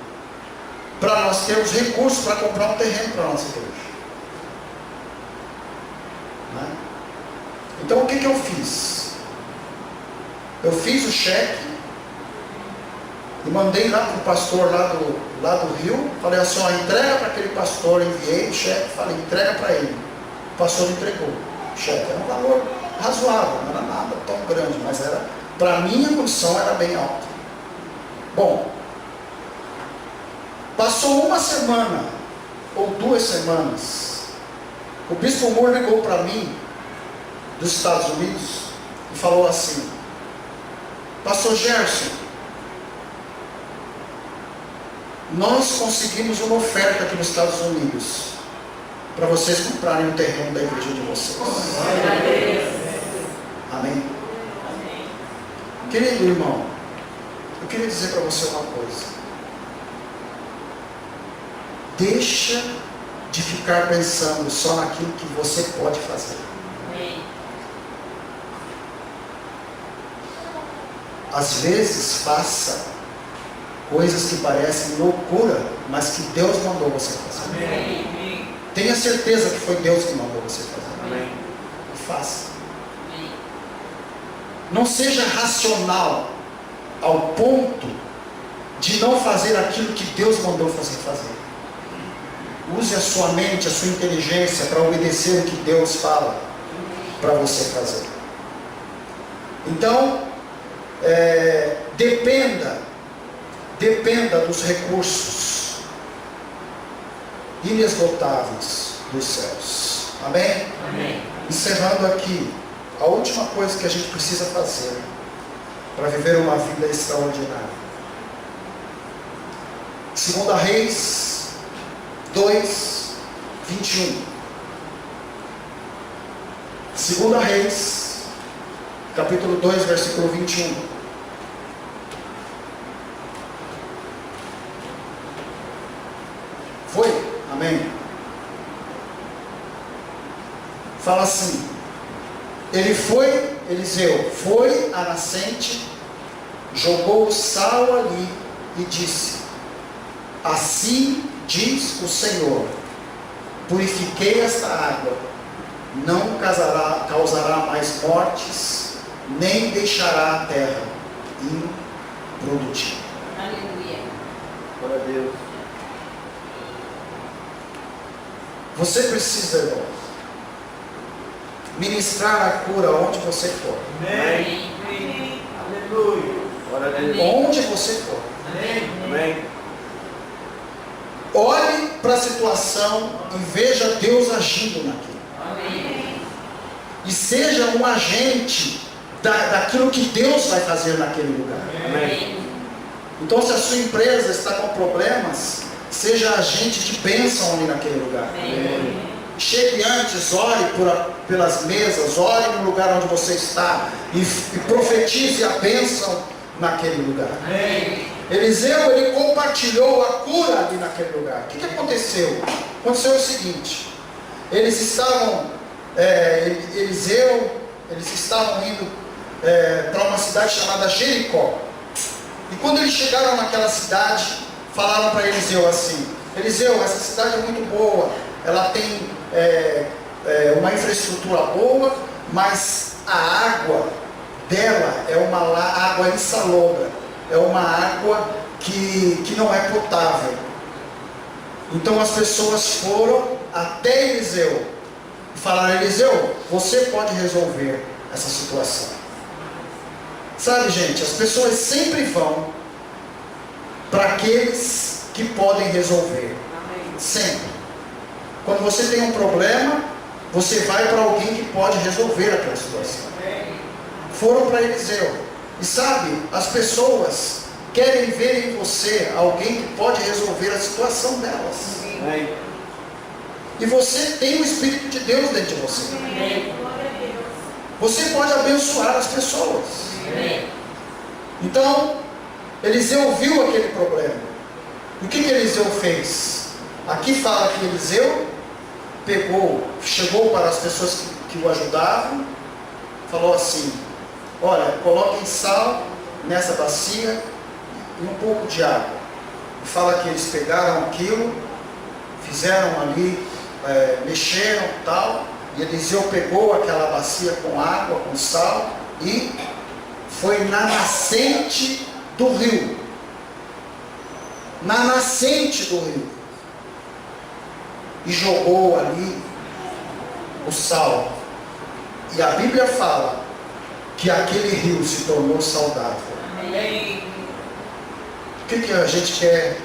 Speaker 1: para nós termos recursos para comprar um terreno para a nossa igreja. Né? Então o que eu fiz? Eu fiz o cheque e mandei lá para o pastor lá do Rio. Falei assim: ó, entrega para aquele pastor. Enviei o cheque, falei: entrega para ele. O pastor entregou o cheque. Era um valor razoável, não era nada tão grande, mas era, para a minha condição, era bem alta. Bom, passou uma semana ou 2 semanas, o bispo Moore ligou para mim dos Estados Unidos e falou assim: pastor Gerson, nós conseguimos uma oferta aqui nos Estados Unidos para vocês comprarem o terreno da igreja de vocês. Amém? Querido irmão, eu queria dizer para você uma coisa: deixa de ficar pensando só naquilo que você pode fazer. Às vezes, faça coisas que parecem loucura, mas que Deus mandou você fazer.
Speaker 2: Amém.
Speaker 1: Tenha certeza que foi Deus que mandou você fazer.
Speaker 2: Amém.
Speaker 1: E faça. Não seja racional ao ponto de não fazer aquilo que Deus mandou você fazer. Use a sua mente, a sua inteligência para obedecer o que Deus fala para você fazer. Então, dependa dos recursos inesgotáveis dos céus. Amém?
Speaker 2: Amém.
Speaker 1: Encerrando aqui, a última coisa que a gente precisa fazer para viver uma vida extraordinária. 2 Reis 2, 21. 2 Reis, capítulo 2, versículo 21. Foi? Amém? Fala assim: Eliseu foi à nascente, jogou o sal ali e disse: assim diz o Senhor, purifiquei esta água, não causará mais mortes, nem deixará a terra improdutiva.
Speaker 3: Aleluia.
Speaker 2: Glória a Deus.
Speaker 1: Você precisa, irmão, ministrar a cura onde você for.
Speaker 2: Amém.
Speaker 3: Amém.
Speaker 2: Aleluia. Glória a Deus.
Speaker 1: Onde você for.
Speaker 2: Amém. Amém.
Speaker 1: Olhe para a situação e veja Deus agindo naquilo.
Speaker 3: Amém.
Speaker 1: E seja um agente daquilo que Deus vai fazer naquele lugar.
Speaker 2: Amém.
Speaker 1: Então, se a sua empresa está com problemas, seja agente de bênção ali naquele lugar.
Speaker 3: Amém.
Speaker 1: Chegue antes, ore pelas mesas, ore no lugar onde você está e profetize a bênção naquele lugar.
Speaker 2: Amém.
Speaker 1: Eliseu, ele compartilhou a cura ali naquele lugar. O que aconteceu? Aconteceu o seguinte: eles estavam, eles estavam indo para uma cidade chamada Jericó. E quando eles chegaram naquela cidade, falaram para Eliseu assim: Eliseu, essa cidade é muito boa, ela tem uma infraestrutura boa, mas a água dela é uma água insalobra, é uma água que não é potável. Então as pessoas foram até Eliseu e falaram: Eliseu, você pode resolver essa situação. Sabe, gente, as pessoas sempre vão para aqueles que podem resolver. Sempre. Quando você tem um problema, você vai para alguém que pode resolver aquela situação. Foram para Eliseu. E sabe, as pessoas querem ver em você alguém que pode resolver a situação delas.
Speaker 2: Amém.
Speaker 1: E você tem o Espírito de Deus dentro de você. Você pode abençoar as pessoas. Então, Eliseu viu aquele problema. O que Eliseu fez? Aqui fala que Eliseu chegou para as pessoas que o ajudavam, falou assim: olha, coloquem sal nessa bacia e um pouco de água. E fala que eles pegaram aquilo, fizeram ali, mexeram e tal, e Eliseu pegou aquela bacia com água, com sal, e foi na nascente do rio. Na nascente do rio. E jogou ali o sal. E a Bíblia fala que aquele rio se tornou saudável.
Speaker 3: Amém.
Speaker 1: O que a gente quer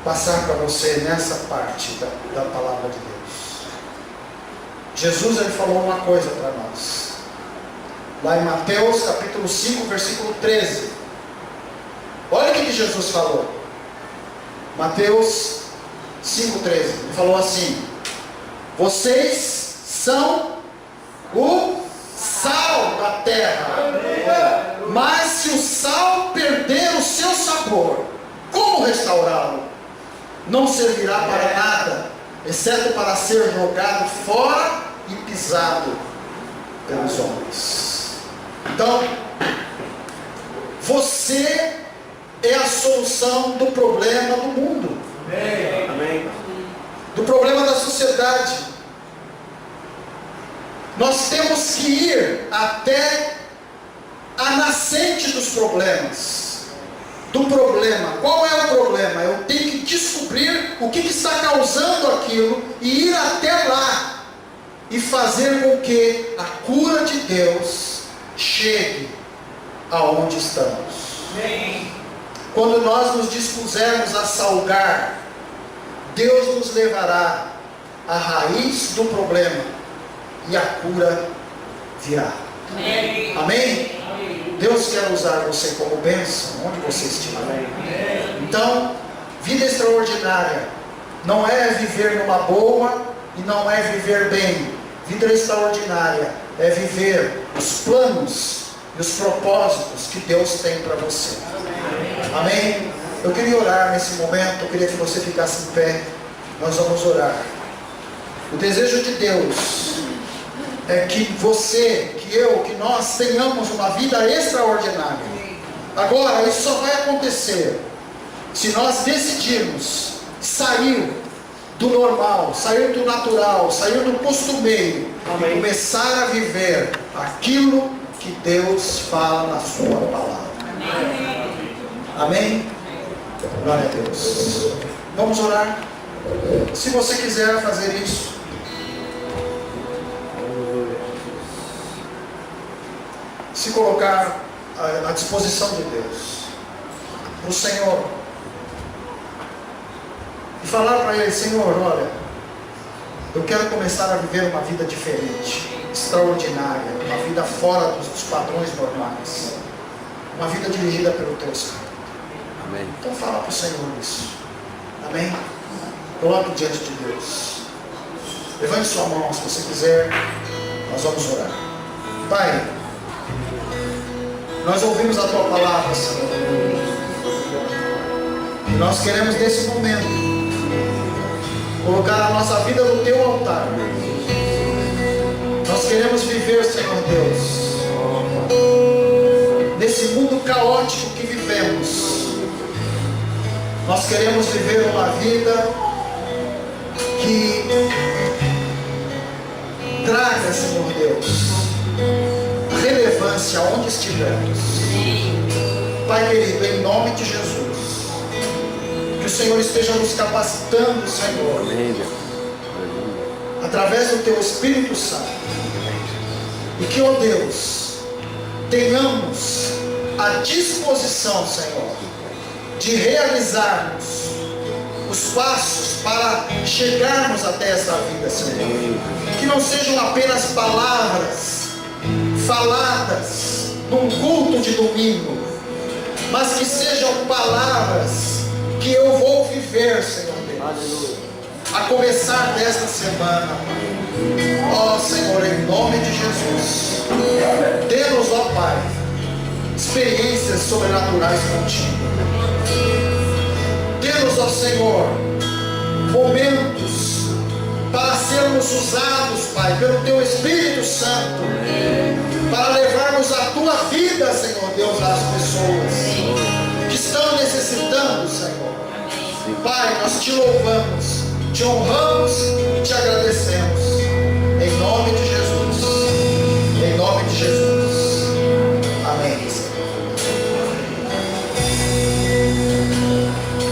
Speaker 1: passar para você nessa parte da palavra de Deus? Jesus, ele falou uma coisa para nós. Lá em Mateus capítulo 5, versículo 13. Olha o que Jesus falou. Mateus 5,13. Ele falou assim: vocês são o sal da terra. Mas se o sal perder o seu sabor, como restaurá-lo? Não servirá para nada, exceto para ser jogado fora e pisado pelos homens. Então, você é a solução do problema do mundo,
Speaker 2: Amém.
Speaker 1: do problema da sociedade. Nós temos que ir até a nascente dos problemas. Do problema. Qual é o problema? Eu tenho que descobrir o que está causando aquilo e ir até lá e fazer com que a cura de Deus chegue aonde estamos. Quando nós nos dispusermos a salgar, Deus nos levará à raiz do problema e a cura virá. Amém? Deus quer usar você como bênção, onde você estiver. Então, vida extraordinária não é viver numa boa e não é viver bem. Vida extraordinária é viver os planos e os propósitos que Deus tem para você. Amém? Eu queria orar nesse momento, eu queria que você ficasse em pé. Nós vamos orar. O desejo de Deus é que você, que eu, que nós tenhamos uma vida extraordinária. Agora, isso só vai acontecer se nós decidirmos sair do normal, sair do natural, sair do costumeiro. Amém. E começar a viver aquilo que Deus fala na sua palavra. Amém? Glória a Deus. Vamos orar. Se você quiser fazer isso, se colocar à disposição de Deus, o Senhor, e falar para Ele: Senhor, olha, eu quero começar a viver uma vida diferente, extraordinária, uma vida fora dos padrões normais, uma vida dirigida pelo Teu Espírito.
Speaker 2: Amém.
Speaker 1: Então fala para o Senhor isso. Amém? Coloque diante de Deus. Levante sua mão se você quiser. Nós vamos orar. Pai, nós ouvimos a Tua palavra, Senhor. E nós queremos nesse momento colocar a nossa vida no Teu altar. Nós queremos viver, Senhor Deus, nesse mundo caótico que vivemos. Nós queremos viver uma vida que traga, Senhor Deus, relevância onde estivermos. Pai querido, em nome de Jesus, que o Senhor esteja nos capacitando, Senhor, através do Teu Espírito Santo, e que, ó Deus, tenhamos a disposição, Senhor, de realizarmos os passos para chegarmos até essa vida, Senhor. Que não sejam apenas palavras faladas num culto de domingo, mas que sejam palavras que eu vou viver, Senhor Deus, a começar desta semana. Ó Senhor, em nome de Jesus, dê-nos, ó Pai, experiências sobrenaturais contigo. Dê-nos, ó Senhor, momentos para sermos usados, Pai, pelo Teu Espírito Santo, para levarmos a Tua vida, Senhor Deus, às pessoas que estão necessitando, Senhor. Pai, nós Te louvamos, Te honramos e Te agradecemos, em nome de Jesus, em nome de Jesus, amém.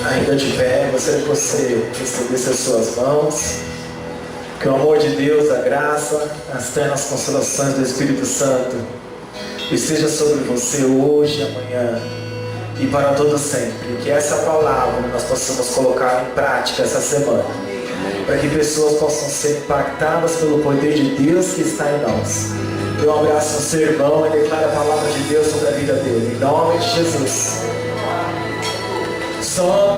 Speaker 4: Ainda de pé, gostaria que você estendesse as suas mãos. Que o amor de Deus, a graça, as ternas consolações do Espírito Santo esteja sobre você hoje, amanhã e para todo sempre. Que essa palavra nós possamos colocar em prática essa semana, para que pessoas possam ser impactadas pelo poder de Deus que está em nós. Dê um abraço ao seu irmão e declare a palavra de Deus sobre a vida dele, em nome de Jesus. Só